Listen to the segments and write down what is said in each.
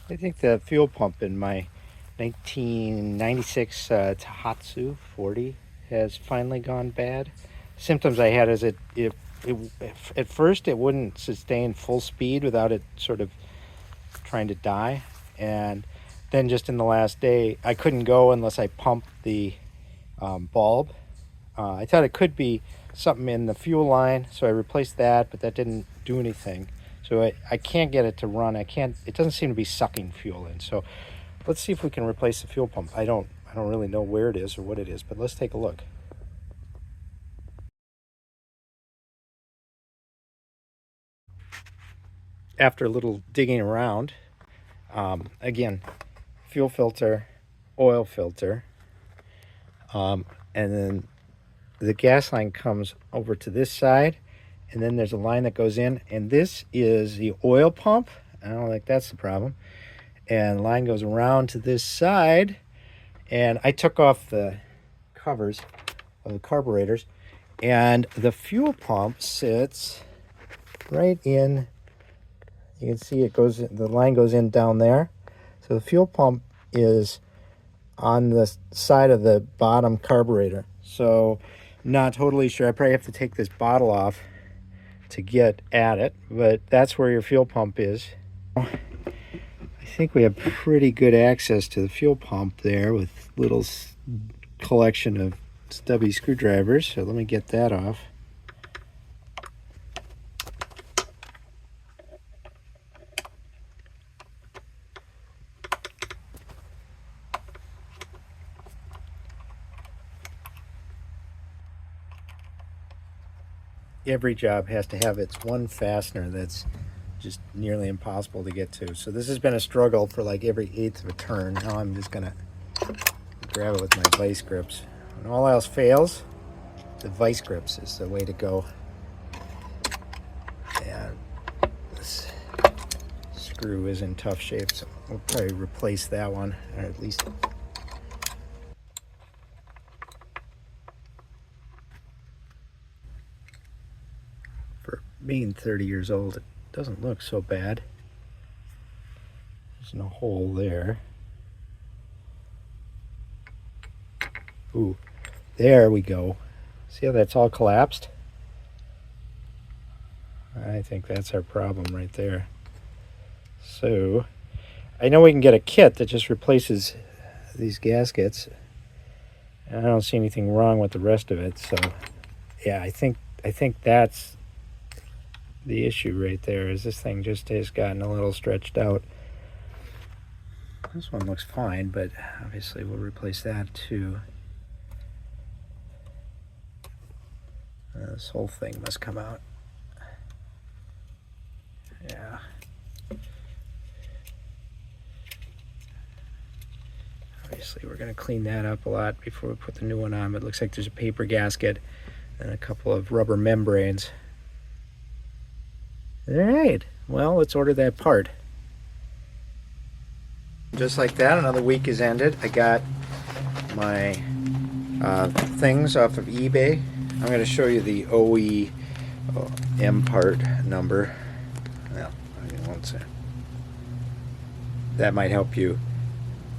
I think the fuel pump in my 1996 Tohatsu 40 has finally gone bad. Symptoms I had is at first it wouldn't sustain full speed without it sort of trying to die, and then just in the last day I couldn't go unless I pumped the bulb. I thought it could be something in the fuel line, so I replaced that, but that didn't do anything. So I can't get it to run. It doesn't seem to be sucking fuel in. So let's see if we can replace the fuel pump. I don't really know where it is or what it is, but let's take a look. After a little digging around, again, fuel filter, oil filter, and then the gas line comes over to this side, and then there's a line that goes in, and this is the oil pump. I don't think that's the problem. And the line goes around to this side, and I took off the covers of the carburetors, and the fuel pump sits right in. You can see the line goes in down there. So the fuel pump is on the side of the bottom carburetor. So I'm not totally sure. I probably have to take this bottle off to get at it, but that's where your fuel pump is. I think we have pretty good access to the fuel pump there with little collection of stubby screwdrivers. So let me get that off. Every job has to have its one fastener that's just nearly impossible to get to. So this has been a struggle for like every eighth of a turn. Now I'm just gonna grab it with my vice grips. When all else fails, the vice grips is the way to go. And this screw is in tough shape, so we'll probably replace that one, or at least for being 30 years old, it doesn't look so bad. There's no hole there. Ooh, there we go. See how that's all collapsed? I think that's our problem right there. So, I know we can get a kit that just replaces these gaskets. I don't see anything wrong with the rest of it, so yeah, I think that's the issue right there, is this thing just has gotten a little stretched out. This one looks fine, but obviously we'll replace that too. This whole thing must come out. Yeah. Obviously we're going to clean that up a lot before we put the new one on, but it looks like there's a paper gasket and a couple of rubber membranes. Alright, well, let's order that part. Just like that, another week is ended. I got my things off of eBay. I'm going to show you the OEM part number. Well, I won't say. That might help you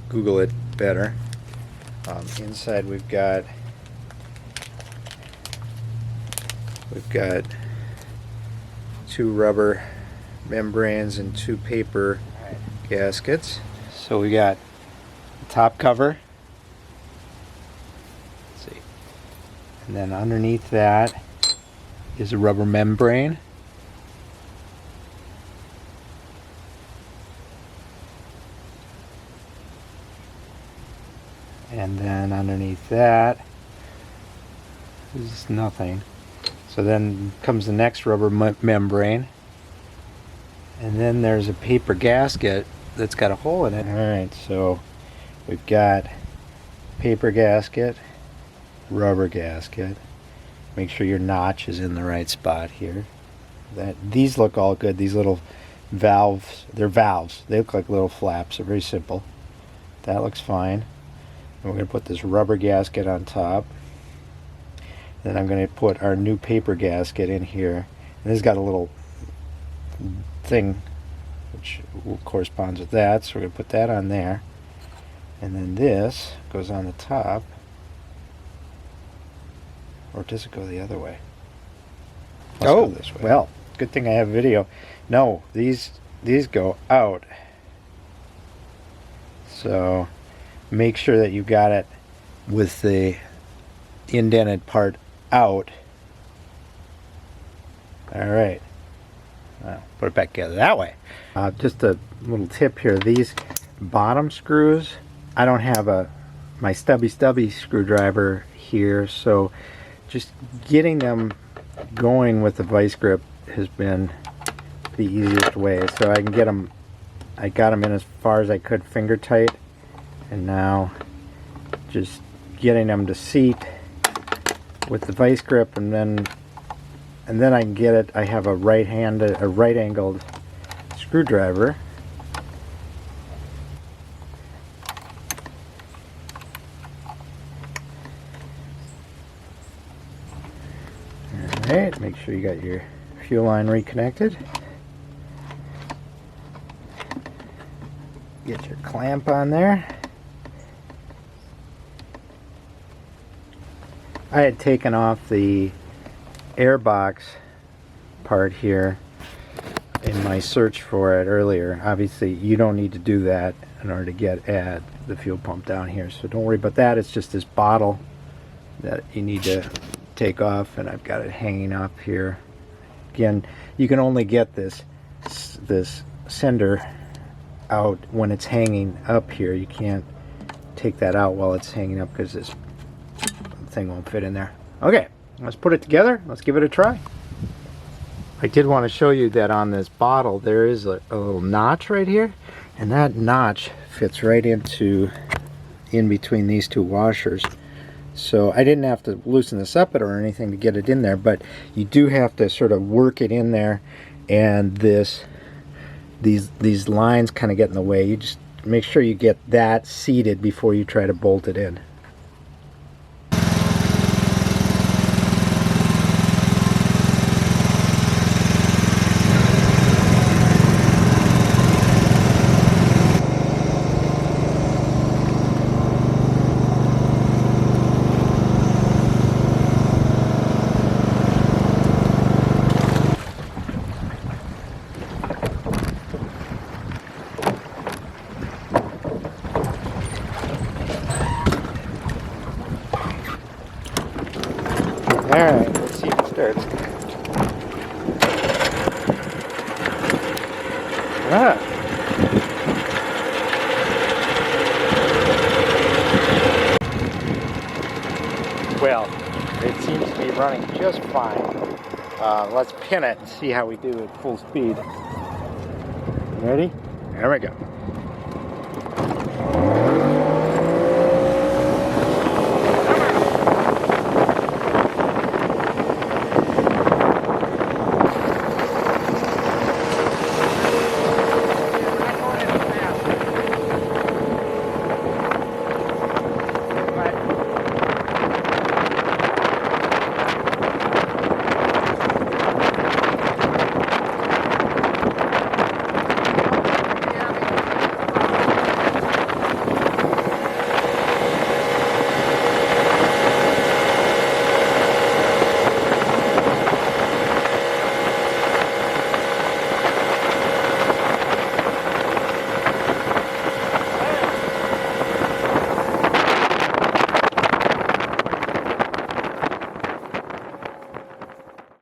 Google it better. Inside we've got two rubber membranes and two paper gaskets. So we got the top cover. Let's see. And then underneath that is a rubber membrane. And then underneath that is nothing. So then comes the next rubber membrane. And then there's a paper gasket that's got a hole in it. Alright, so we've got paper gasket, rubber gasket. Make sure your notch is in the right spot here. These look all good. These little valves, they're valves. They look like little flaps. They're very simple. That looks fine. And we're going to put this rubber gasket on top. Then I'm going to put our new paper gasket in here. And this has got a little thing which corresponds with that. So we're going to put that on there. And then this goes on the top. Or does it go the other way? Let's go this way. Well, good thing I have video. No, these go out. So make sure that you got it with the indented part out. All right. Put it back together that way. Just a little tip here. These bottom screws, I don't have my stubby screwdriver here, so just getting them going with the vice grip has been the easiest way. So I can get them, I got them in as far as I could finger tight, and now just getting them to seat with the vice grip, and then I can get it. I have a right angled screwdriver. Alright, make sure you got your fuel line reconnected. Get your clamp on there. I had taken off the airbox part here in my search for it earlier. Obviously you don't need to do that in order to add the fuel pump down here, so don't worry about that. It's just this bottle that you need to take off, and I've got it hanging up here. Again, you can only get this sender out when it's hanging up here. You can't take that out while it's hanging up because this thing won't fit in there. Okay, let's put it together. Let's give it a try. I did want to show you that on this bottle there is a little notch right here, and that notch fits right in between these two washers. So I didn't have to loosen this up or anything to get it in there, but you do have to sort of work it in there, and these lines kind of get in the way. You just make sure you get that seated before you try to bolt it in. Alright, let's see if it starts. Ah. Well, it seems to be running just fine. Let's pin it and see how we do at full speed. Ready? There we go.